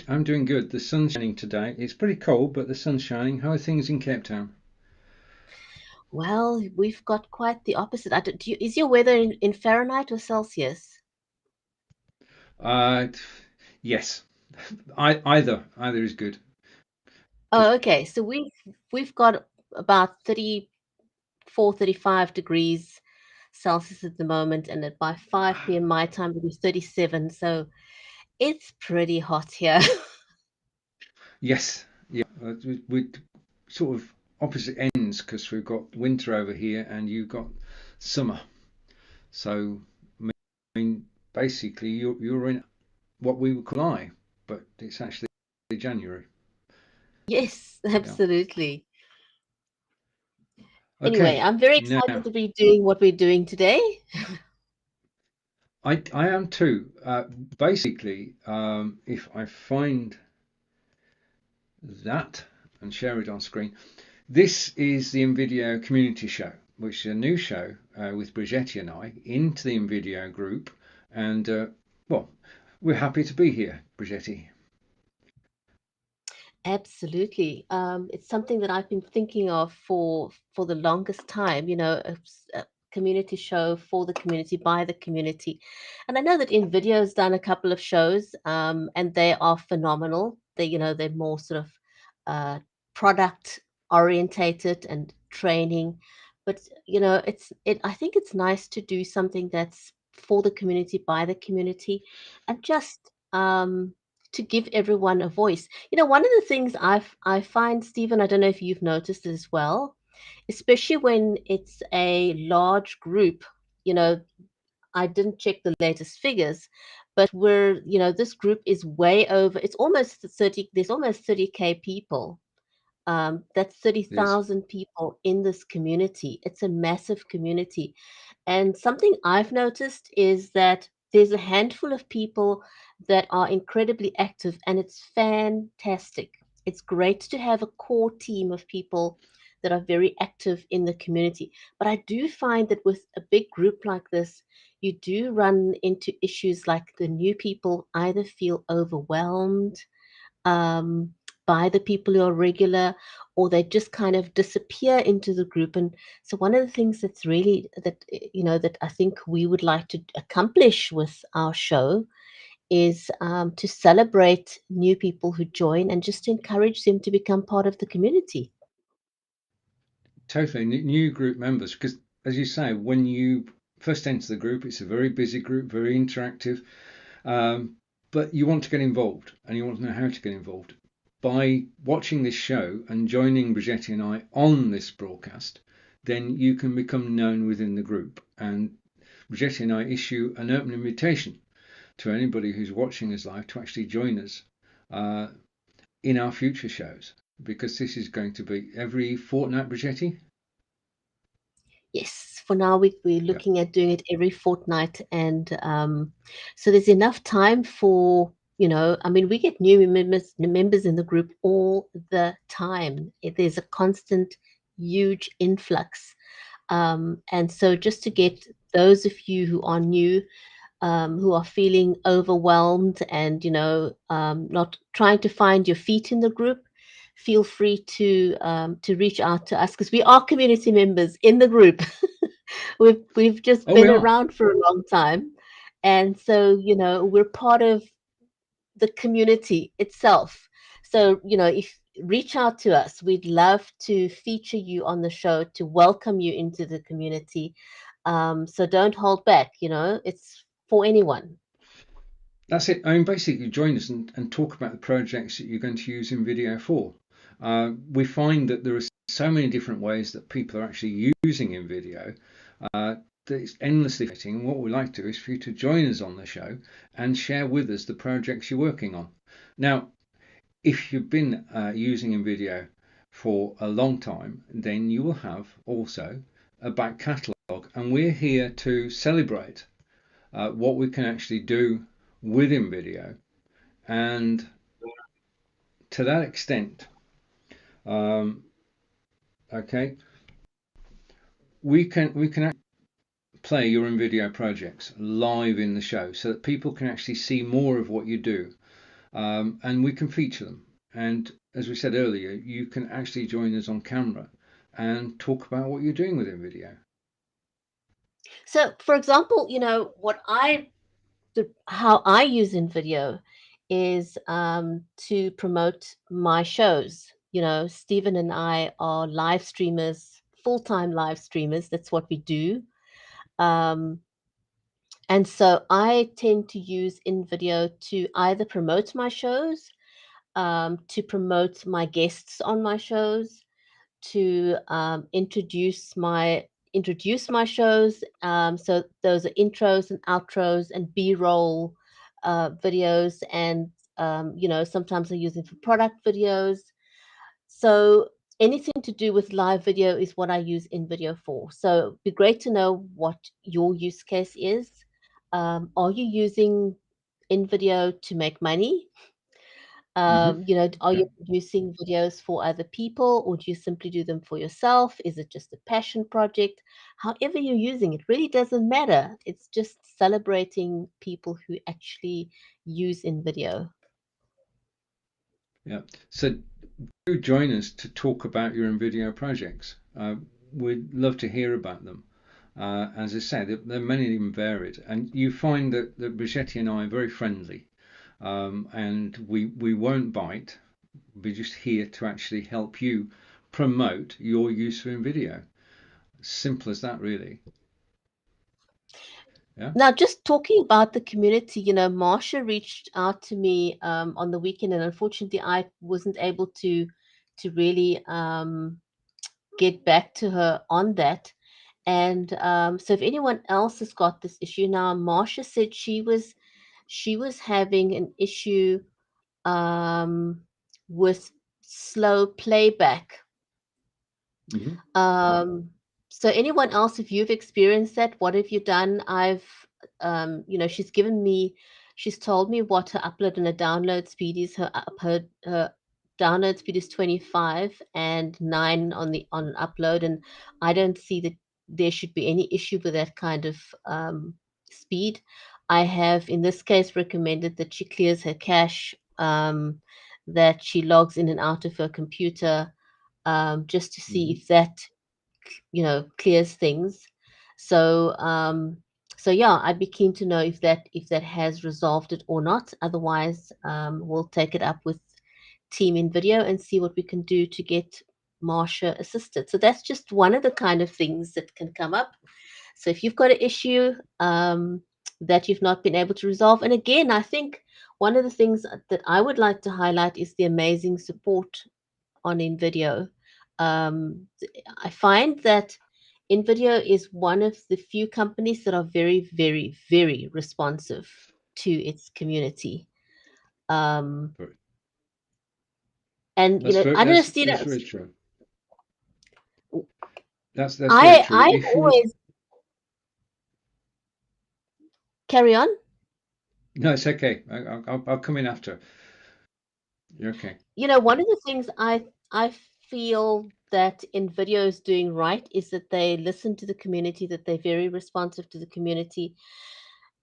I'm doing good. The sun's shining today. It's pretty cold, but the sun's shining. How are things in Cape Town? Well, we've got quite the opposite. Is your weather in Fahrenheit or Celsius? Uh, yes, either is good. But Oh, okay. So we've got about 34, 35 degrees Celsius at the moment, and by 5 p.m. my time it'll be 37. So it's pretty hot here. yes, yeah, we're sort of opposite ends because we've got winter over here and you've got summer. So I mean, basically, you're in what we would call I, but it's actually January. Yes, Yeah. absolutely. Anyway, Okay. I'm very excited Now, to be doing what we're doing today. I am too. Basically, if I find that and share it on screen. This is the InVideo community show, which is a new show with Bridgetti and I into the InVideo group. And well, we're happy to be here, Bridgetti. Absolutely. It's something that I've been thinking of for the longest time, a community show for the community, by the community. And I know that InVideo has done a couple of shows, and they are phenomenal. They're more sort of product orientated and training. But I think it's nice to do something that's for the community, by the community, and just to give everyone a voice. One of the things I find, Stephen, I don't know if you've noticed as well, especially when it's a large group, you know, I didn't check the latest figures, but this group is way over, it's almost 30, there's almost 30K people. That's Yes. 30,000 people in this community. It's a massive community. And something I've noticed is that there's a handful of people that are incredibly active, and it's fantastic. It's great to have a core team of people that are very active in the community. But I do find that with a big group like this, you do run into issues like the new people either feel overwhelmed um, by the people who are regular, or they just kind of disappear into the group. And so, one of the things that's really that I think we would like to accomplish with our show is to celebrate new people who join and just encourage them to become part of the community. Totally new group members, because as you say, when you first enter the group, it's a very busy group, very interactive, um, but you want to get involved and you want to know how to get involved. By watching this show and joining Bridgetti and I on this broadcast, then you can become known within the group. And Bridgetti and I issue an open invitation to anybody who's watching us live to actually join us uh, in our future shows, because this is going to be every fortnight, Bridgetti. Yes, for now we're Yeah. looking at doing it every fortnight, and so there's enough time for I mean, we get new members in the group all the time. There's a constant, huge influx, and so just to get those of you who are new, who are feeling overwhelmed and not trying to find your feet in the group, feel free to reach out to us because we are community members in the group. We've just Oh, we been are. around for a long time, and so we're part of the community itself. So if reach out to us, we'd love to feature you on the show to welcome you into the community. So don't hold back. It's for anyone. That's it. I mean, basically, join us and talk about the projects that you're going to use InVideo for. We find that there are so many different ways that people are actually using InVideo uh, that it's endlessly fitting. And what we like to do is for you to join us on the show and share with us the projects you're working on. Now, if you've been using InVideo for a long time, then you will have also a back catalogue, and we're here to celebrate what we can actually do with InVideo. And to that extent, um, okay, we can play your InVideo projects live in the show so that people can actually see more of what you do. and we can feature them. And as we said earlier, you can actually join us on camera and talk about what you're doing with InVideo. So, for example, how I use InVideo is to promote my shows. Stephen and I are live streamers, full-time live streamers. That's what we do. Um, and so I tend to use InVideo to either promote my shows, to promote my guests on my shows, to introduce my shows. So those are intros and outros and B-roll videos, and sometimes I use it for product videos. So anything to do with live video is what I use InVideo for. So it'd be great to know what your use case is. Are you using InVideo to make money? Mm-hmm. Are Yeah. you producing videos for other people, or do you simply do them for yourself? Is it just a passion project? However you're using it really doesn't matter. It's just celebrating people who actually use InVideo. Yeah. So do join us to talk about your InVideo projects. We'd love to hear about them. As I say, there are many of them varied, and you find that Bridgetti and I are very friendly, and we won't bite. We're just here to actually help you promote your use of InVideo. Simple as that, really. Yeah. Now, just talking about the community, Marsha reached out to me on the weekend, and unfortunately, I wasn't able to really get back to her on that. And so if anyone else has got this issue now, Marsha said she was having an issue um, with slow playback. Mm-hmm. Um, so anyone else, if you've experienced that, what have you done? She's told me what her upload and her download speed is. Her download speed is 25 and 9 on upload, and I don't see that there should be any issue with that kind of speed. I have, in this case, recommended that she clears her cache, that she logs in and out of her computer, just to see Mm-hmm. if that clears things. So yeah, I'd be keen to know if that has resolved it or not. Otherwise, we'll take it up with team InVideo and see what we can do to get Marsha assisted. So that's just one of the kind of things that can come up. So if you've got an issue that you've not been able to resolve, and again, I think one of the things that I would like to highlight is the amazing support on InVideo. Um, I find that InVideo is one of the few companies that are very, very, very responsive to its community. Um, But and I don't know, Steve, that's very true. That's very true. I If you always carry on. No, it's okay. I'll come in after. You're okay. One of the things I feel that InVideo is doing right is that they listen to the community, that they're very responsive to the community.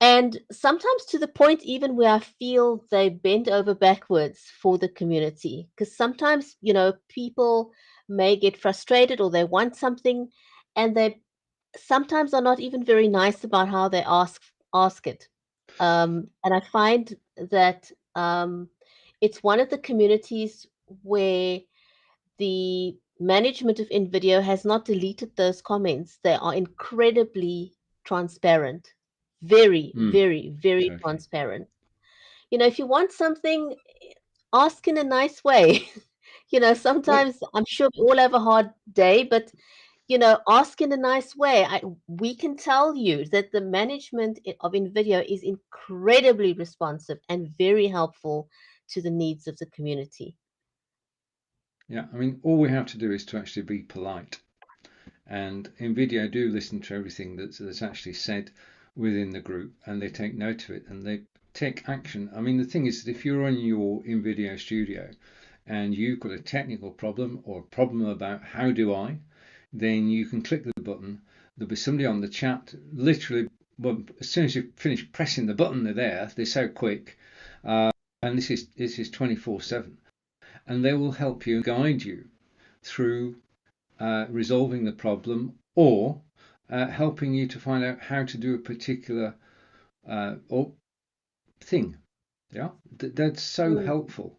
And sometimes to the point even where I feel they bend over backwards for the community. Because sometimes, people may get frustrated or they want something, and they sometimes are not even very nice about how they ask it. And I find that it's one of the communities where the management of InVideo has not deleted those comments. They are incredibly transparent, very, Mm, very, very okay. transparent. If you want something, ask in a nice way. Well, Sometimes I'm sure we all have a hard day, but ask in a nice way. We can tell you that the management of InVideo is incredibly responsive and very helpful to the needs of the community. yeah, I mean, all we have to do is to actually be polite. And InVideo do listen to everything that's actually said within the group, and they take note of it and they take action. I mean, the thing is that if you're on your InVideo studio and you've got a technical problem or a problem about how do I, then you can click the button. There'll be somebody on the chat literally, well, as soon as you finish pressing the button, they're there. They're so quick. and this is 24/7, and they will help you and guide you through resolving the problem, or helping you to find out how to do a particular or thing. Yeah, that's so Mm. helpful.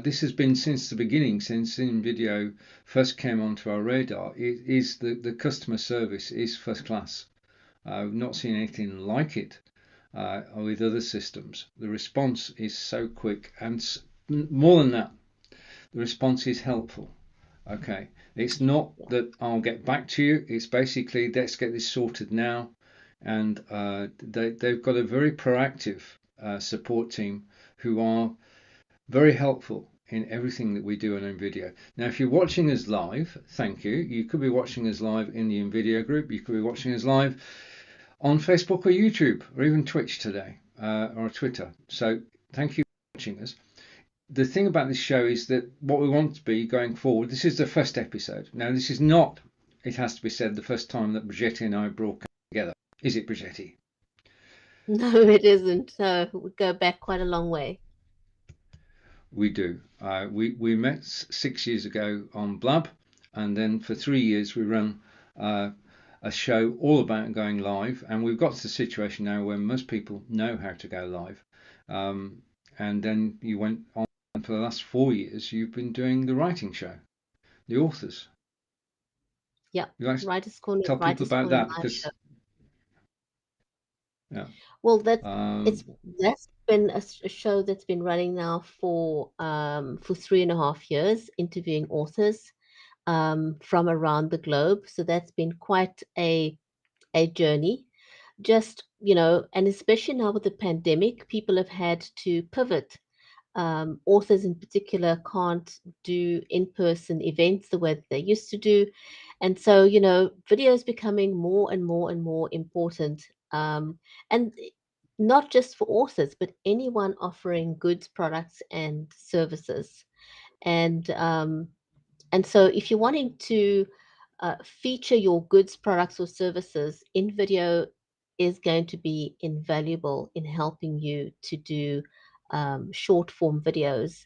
This has been since the beginning, since InVideo first came onto our radar. It is the customer service is first class. I've not seen anything like it with other systems. The response is so quick, and more than that, the response is helpful. Okay, it's not Yeah. that I'll get back to you. It's basically let's get this sorted now, and they've got a very proactive support team who are very helpful in everything that we do on InVideo. Now, if you're watching us live, thank you. You could be watching us live in the InVideo group. You could be watching us live on Facebook or YouTube or even Twitch today or Twitter. So thank you for watching us. The thing about this show is that what we want to be going forward, this is the first episode. Now, this is not, it has to be said, the first time that Bridgetti and I broadcast together. Is it, Bridgetti? No, it isn't. No, we go back quite a long way. We do. We met 6 years ago on Blab, and then for 3 years we ran a show all about going live, and we've got to the situation now where most people know how to go live. And then you went on for the last 4 years. You've been doing the writing show, the authors. Yeah, You like to Writers Corner, tell people Writers about Corner that live show. because yeah, Well, um, that's been a show that's been running now for 3.5 years, interviewing authors from around the globe. So that's been quite a journey. Just, and especially now with the pandemic, people have had to pivot. Authors in particular can't do in-person events the way that they used to do. And so, video is becoming more and more and more important. And not just for authors, but anyone offering goods, products, and services. And and so, if you're wanting to feature your goods, products, or services in video, is going to be invaluable in helping you to do short form videos.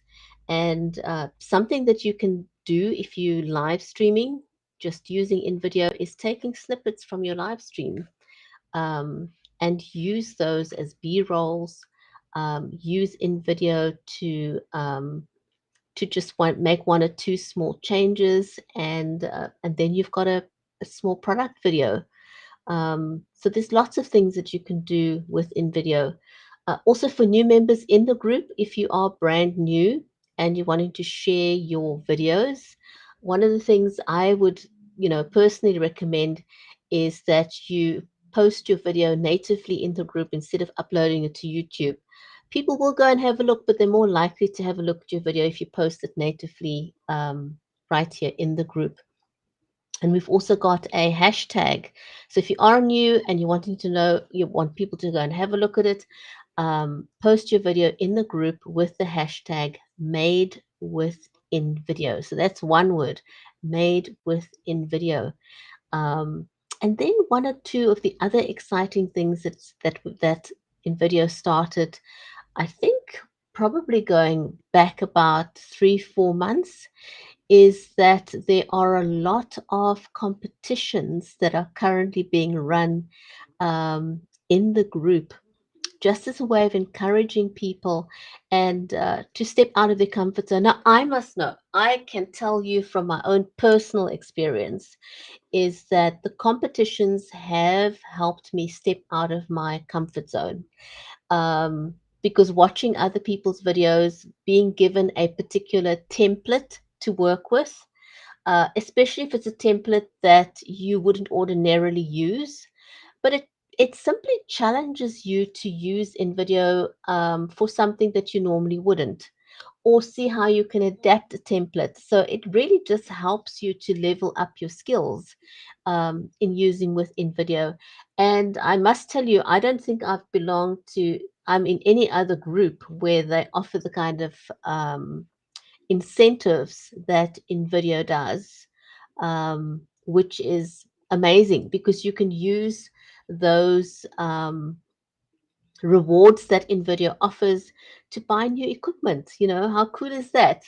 And something that you can do if you live streaming, just using InVideo, is taking snippets from your live stream um, and use those as B rolls. Use InVideo to just make one or two small changes, and then you've got a small product video. So there's lots of things that you can do with InVideo. Also for new members in the group, if you are brand new and you're wanting to share your videos, one of the things I would, personally recommend is that you post your video natively in the group instead of uploading it to YouTube. People will go and have a look, but they're more likely to have a look at your video if you post it natively right here in the group. And we've also got a hashtag. So if you are new and you're wanting to know, you want people to go and have a look at it, post your video in the group with the hashtag made with InVideo. So that's one word, made with InVideo. Um, and then one or two of the other exciting things that InVideo started, I think probably going back about 3-4 months, is that there are a lot of competitions that are currently being run in the group, just as a way of encouraging people and to step out of their comfort zone. Now, I must know, I can tell you from my own personal experience, is that the competitions have helped me step out of my comfort zone. Because watching other people's videos, being given a particular template to work with, especially if it's a template that you wouldn't ordinarily use, but it simply challenges you to use InVideo for something that you normally wouldn't, or see how you can adapt a template. So it really just helps you to level up your skills in using with InVideo. And I must tell you, I don't think I'm in any other group where they offer the kind of incentives that InVideo does, which is amazing because you can use those rewards that InVideo offers to buy new equipment. How cool is that?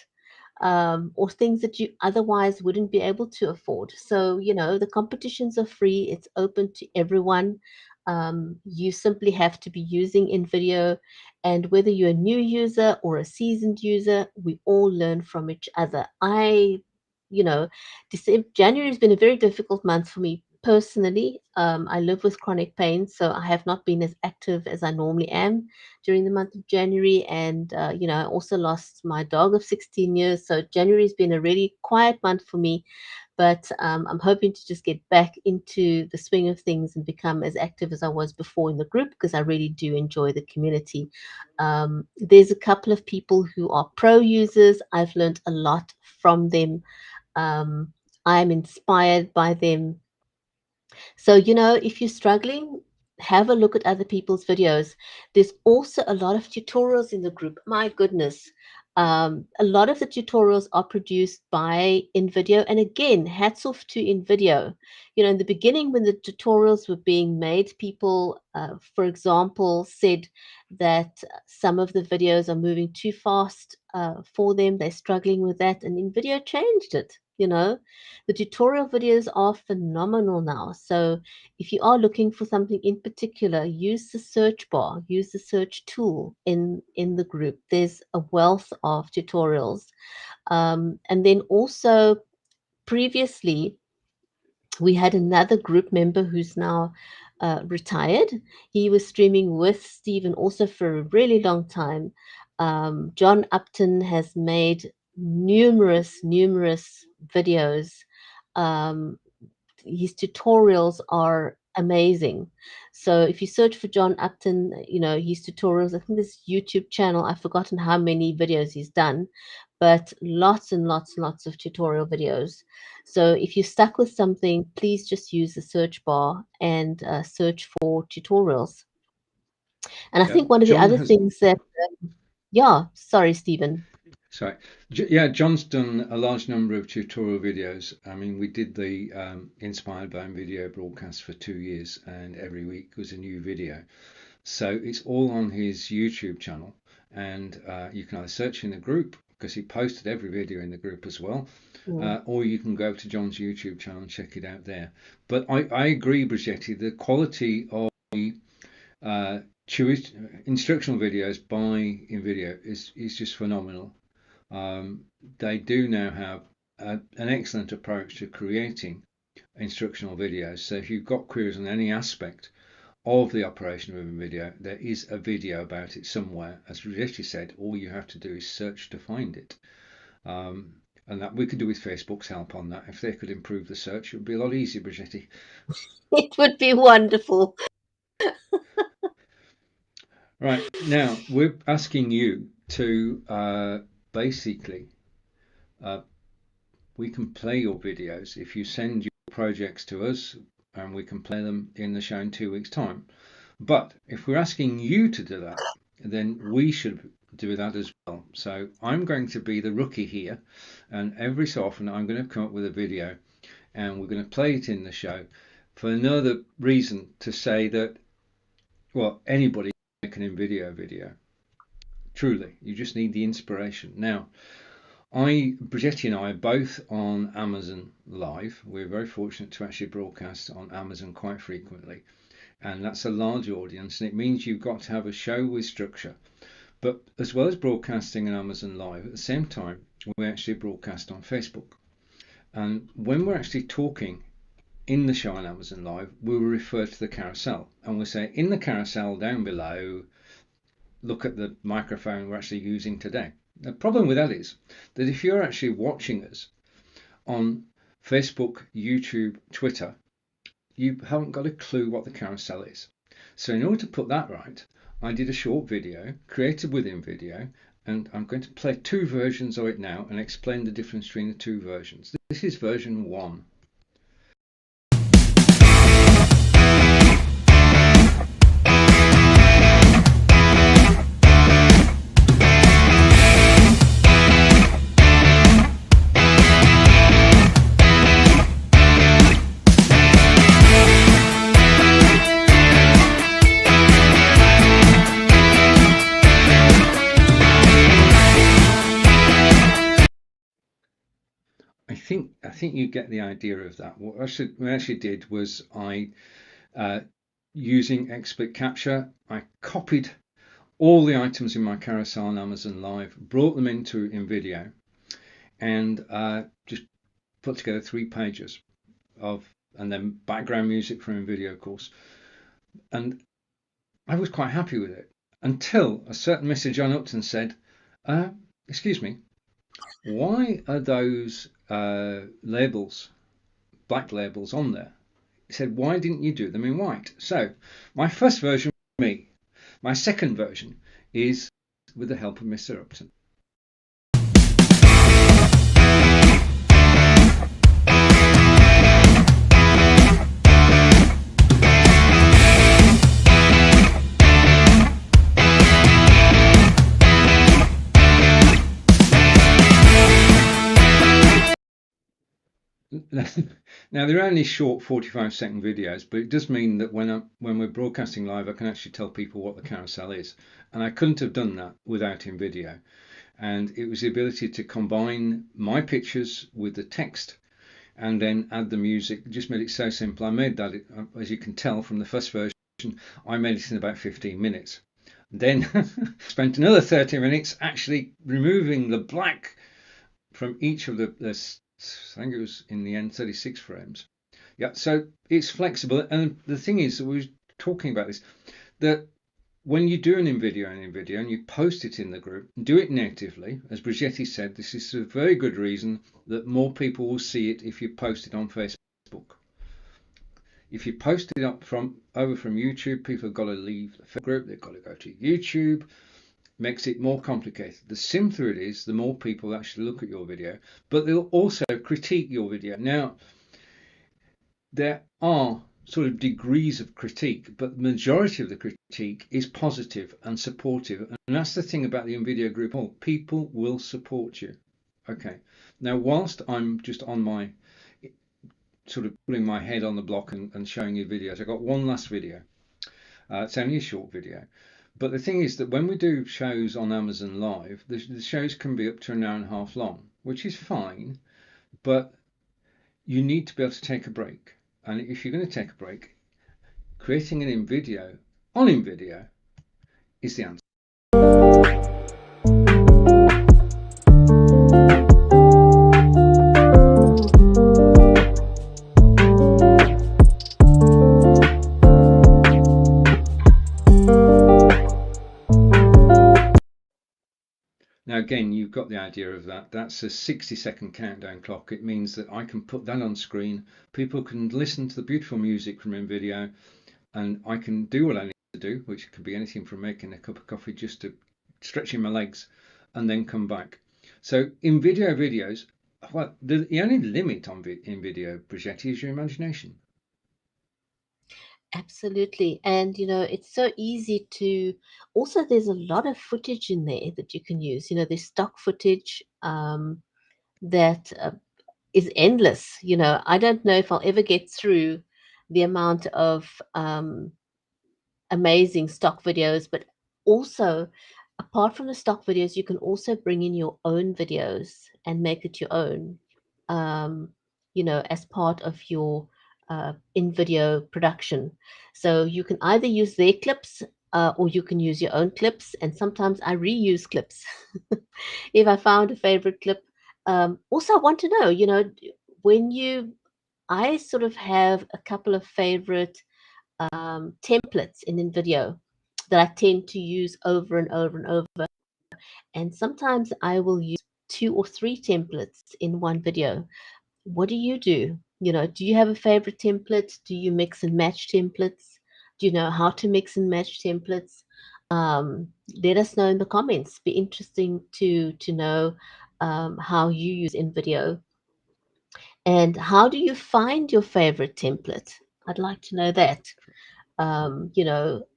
Or things that you otherwise wouldn't be able to afford. So, the competitions are free, it's open to everyone. You simply have to be using InVideo, and whether you're a new user or a seasoned user, we all learn from each other. You know, January has been a very difficult month for me personally. I live with chronic pain, so I have not been as active as I normally am during the month of January. And, I also lost my dog of 16 years. So January has been a really quiet month for me. But I'm hoping to just get back into the swing of things and become as active as I was before in the group, because I really do enjoy the community. There's a couple of people who are pro users. I've learned a lot from them. Um, I'm inspired by them. So, if you're struggling, have a look at other people's videos. There's also a lot of tutorials in the group. My goodness. A lot of the tutorials are produced by InVideo. And again, hats off to InVideo. In the beginning, when the tutorials were being made, people, for example, said that some of the videos are moving too fast for them. They're struggling with that. And InVideo changed it. The tutorial videos are phenomenal now. So if you are looking for something in particular, use the search bar, use the search tool in the group. There's a wealth of tutorials. And then also previously, we had another group member who's now retired. He was streaming with Stephen also for a really long time. John Upton has made numerous videos. Um, his tutorials are amazing. So if you search for John Upton, his tutorials, I think this YouTube channel, I've forgotten how many videos he's done, but lots and lots of tutorial videos. So if you're stuck with something, please just use the search bar and search for tutorials. And I Yeah, think one of the John other has. things that, yeah, sorry, Stephen. Sorry. Yeah, John's done a large number of tutorial videos. I mean, we did the Inspired Band video broadcast for 2 years, and every week was a new video. So it's all on his YouTube channel, and you can either search in the group, because he posted every video in the group as well, Mm. or you can go to John's YouTube channel and check it out there. But I agree, Bridgetti, the quality of the instructional videos by InVideo is just phenomenal. They do now have an excellent approach to creating instructional videos. So if you've got queries on any aspect of the operation of a video, there is a video about it somewhere. As Bridgetti said, all you have to do is search to find it. And that we could do with Facebook's help on that. If they could improve the search, it would be a lot easier, Bridgetti. It would be wonderful. Right, now we're asking you to basically we can play your videos if you send your projects to us, and we can play them in the show in 2 weeks' time. But if we're asking you to do that, then we should do that as well. So I'm going to be the rookie here, and every so often I'm going to come up with a video and we're going to play it in the show for another reason, to say that, well, anybody can make an InVideo video. Truly, you just need the inspiration. Now, Bridgetti and I are both on Amazon Live. We're very fortunate to actually broadcast on Amazon quite frequently, and that's a large audience, and it means you've got to have a show with structure. But as well as broadcasting on Amazon Live, at the same time, we actually broadcast on Facebook. And when we're actually talking in the show on Amazon Live, we will refer to the carousel, and we'll say, in the carousel down below, look at the microphone we're actually using today. The problem with that is that if you're actually watching us on Facebook, YouTube, Twitter, you haven't got a clue what the carousel is. So in order to put that right, I did a short video created within InVideo, and I'm going to play two versions of it now and explain the difference between the two versions. This is version 1. think you get the idea of that. What I actually did was uh, using expert capture, I copied all the items in my carousel on Amazon Live, brought them into InVideo, and just put together 3 pages of, and then background music from InVideo, of course. And I was quite happy with it until a certain Mr. John Upton said, excuse me, why are those labels, black labels on there? He said, why didn't you do them in white? So my first version was me. My second version is with the help of Mr. Upton. Now they're only short 45-second videos, but it does mean that when we're broadcasting live, I can actually tell people what the carousel is, and I couldn't have done that without InVideo. And it was the ability to combine my pictures with the text and then add the music. It just made it so simple. I made that, as you can tell from the first version, I made it in about 15 minutes. Then spent another 30 minutes actually removing the black from each of the I think it was in the end 36 frames. Yeah, so it's flexible. And the thing is that we were talking about this, that when you do an InVideo and you post it in the group, do it natively. As Bridgetti said, this is a very good reason that more people will see it if you post it on Facebook. If you post it up over from YouTube, people have got to leave the group, they've got to go to YouTube, makes it more complicated. The simpler it is, the more people actually look at your video, but they'll also critique your video. Now, there are sort of degrees of critique, but the majority of the critique is positive and supportive. And that's the thing about the InVideo group. People will support you. Okay. Now, whilst I'm just on my sort of putting my head on the block and showing you videos, I've got one last video. It's only a short video. But the thing is that when we do shows on Amazon Live, the shows can be up to an hour and a half long, which is fine, but you need to be able to take a break. And if you're going to take a break, creating an InVideo on InVideo is the answer. Now again, you've got the idea of that. That's a 60-second countdown clock. It means that I can put that on screen. People can listen to the beautiful music from InVideo, and I can do what I need to do, which could be anything from making a cup of coffee just to stretching my legs, and then come back. So InVideo videos, well, the only limit on InVideo, Bridgetti, is your imagination. Absolutely. And, it's so easy to also, there's a lot of footage in there that you can use. There's stock footage that is endless. I don't know if I'll ever get through the amount of amazing stock videos, but also apart from the stock videos, you can also bring in your own videos and make it your own, um, as part of your in-video production. So you can either use their clips or you can use your own clips. And sometimes I reuse clips if I found a favorite clip. Also, I want to know, when I sort of have a couple of favorite templates in InVideo that I tend to use over and over and over. And sometimes I will use 2 or 3 templates in one video. What do you do? Do you have a favorite template? Do you mix and match templates? Do you know how to mix and match templates? Let us know in the comments. Be interesting to know how you use InVideo. And how do you find your favorite template? I'd like to know that. Um, you know,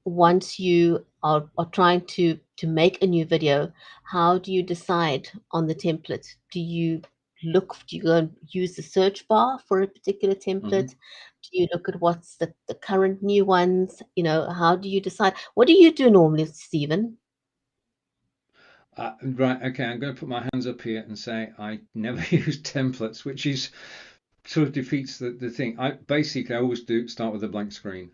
once you are trying to make a new video, how do you decide on the template? Do you go and use the search bar for a particular template? Do you look at what's the current new ones? How do you decide? What do you do normally, Stephen? Right, okay, I'm going to put my hands up here and say I never use templates, which is sort of defeats the thing. I basically I always do start with a blank screen.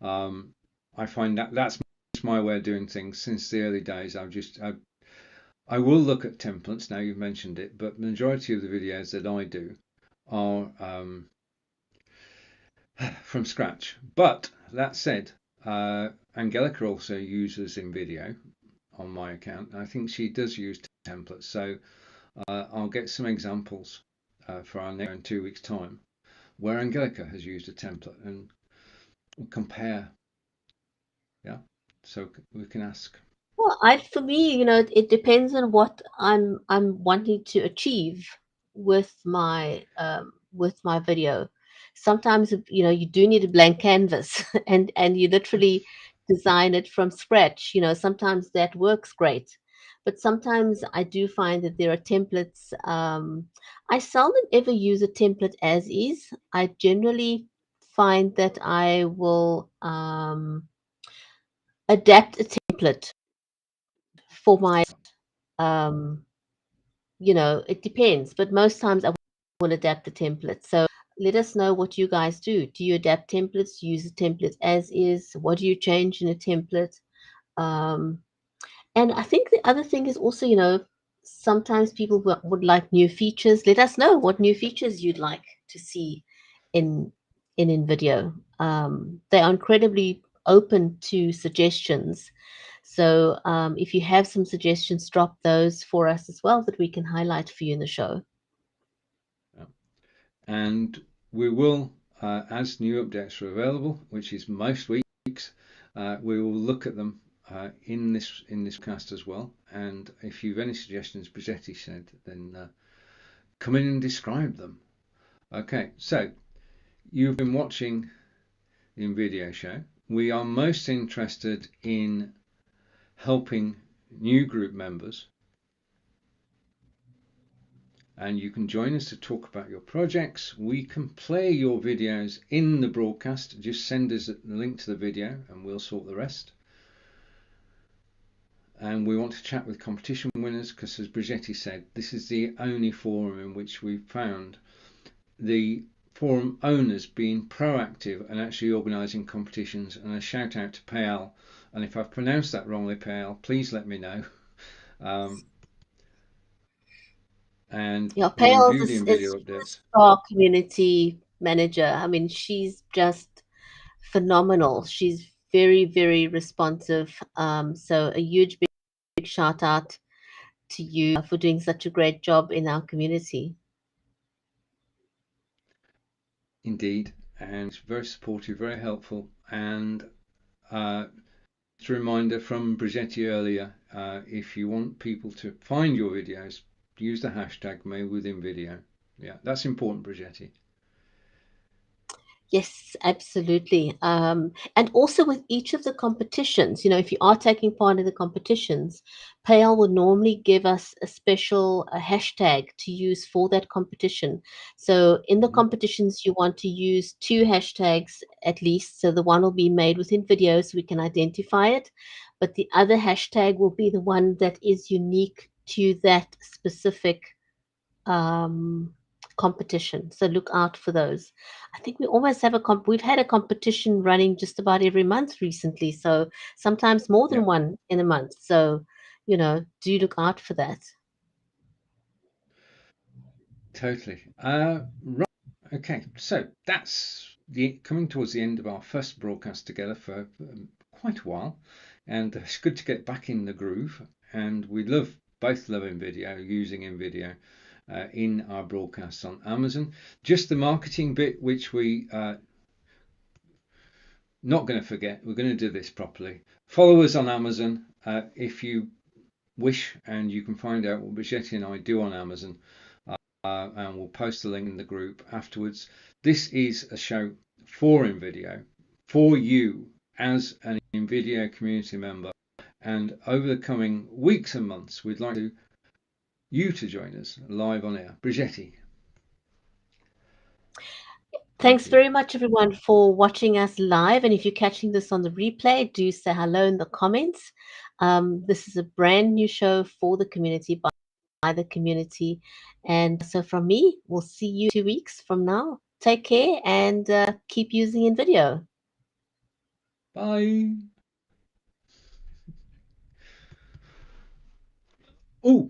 Um, I find that that's my way of doing things since the early days. I will look at templates now you've mentioned it, but the majority of the videos that I do are from scratch. But that said, Angelica also uses InVideo on my account. I think she does use templates, so I'll get some examples for our next in 2 weeks' time where Angelica has used a template and compare. Yeah, so we can ask. Well, for me, it depends on what I'm wanting to achieve with my video. Sometimes, you do need a blank canvas and you literally design it from scratch. Sometimes that works great, but sometimes I do find that there are templates. I seldom ever use a template as is. I generally find that I will adapt a template for my um, it depends, but most times I will adapt the template. So let us know what you guys do. Do you adapt templates? Use the template as is? What do you change in a template? Um, and I think the other thing is also, sometimes people would like new features. Let us know what new features you'd like to see in InVideo. They are incredibly open to suggestions. So if you have some suggestions, drop those for us as well that we can highlight for you in the show. And we will, as new updates are available, which is most weeks, we will look at them in this cast as well. And if you've any suggestions, Bridgetti said, then come in and describe them. Okay, so you've been watching the InVideo show. We are most interested in helping new group members, and you can join us to talk about your projects. We can play your videos in the broadcast. Just send us the link to the video and we'll sort the rest. And we want to chat with competition winners because, as Bridgetti said, this is the only forum in which we've found the forum owners being proactive and actually organising competitions. And a shout out to Payal, and if I've pronounced that wrongly, Payal, please let me know. And Yeah, we Pales review the is InVideo updates. our community manager. I mean, she's just phenomenal. She's very, very responsive. So a huge big shout out to you for doing such a great job in our community. Indeed, and it's very supportive, very helpful. And just a reminder from Bridgetti earlier, if you want people to find your videos, use the hashtag made within video. Yeah, that's important, Bridgetti. Yes, absolutely. And also with each of the competitions, if you are taking part in the competitions, Payal will normally give us a special hashtag to use for that competition. So in the competitions, you want to use two hashtags at least. So the one will be made within video so we can identify it, but the other hashtag will be the one that is unique to that specific um, competition. So look out for those. I think we almost have we've had a competition running just about every month recently. So sometimes more Yeah, than one in a month. So, do look out for that. totally. Right. Okay, so that's the coming towards the end of our first broadcast together for quite a while, and it's good to get back in the groove. And we both love InVideo, using InVideo in our broadcasts on Amazon. Just the marketing bit, which we not going to forget. We're going to do this properly. Follow us on Amazon if you wish, and you can find out what Bridgetti and I do on Amazon. And we'll post the link in the group afterwards. This is a show for InVideo, for you as an InVideo community member. And over the coming weeks and months, we'd like you to join us live on air. Bridgetti. Thank Thanks you. very much, everyone, for watching us live. And if you're catching this on the replay, do say hello in the comments. This is a brand new show for the community, by the community. And so from me, we'll see you 2 weeks from now. Take care and keep using InVideo. Bye. Oh.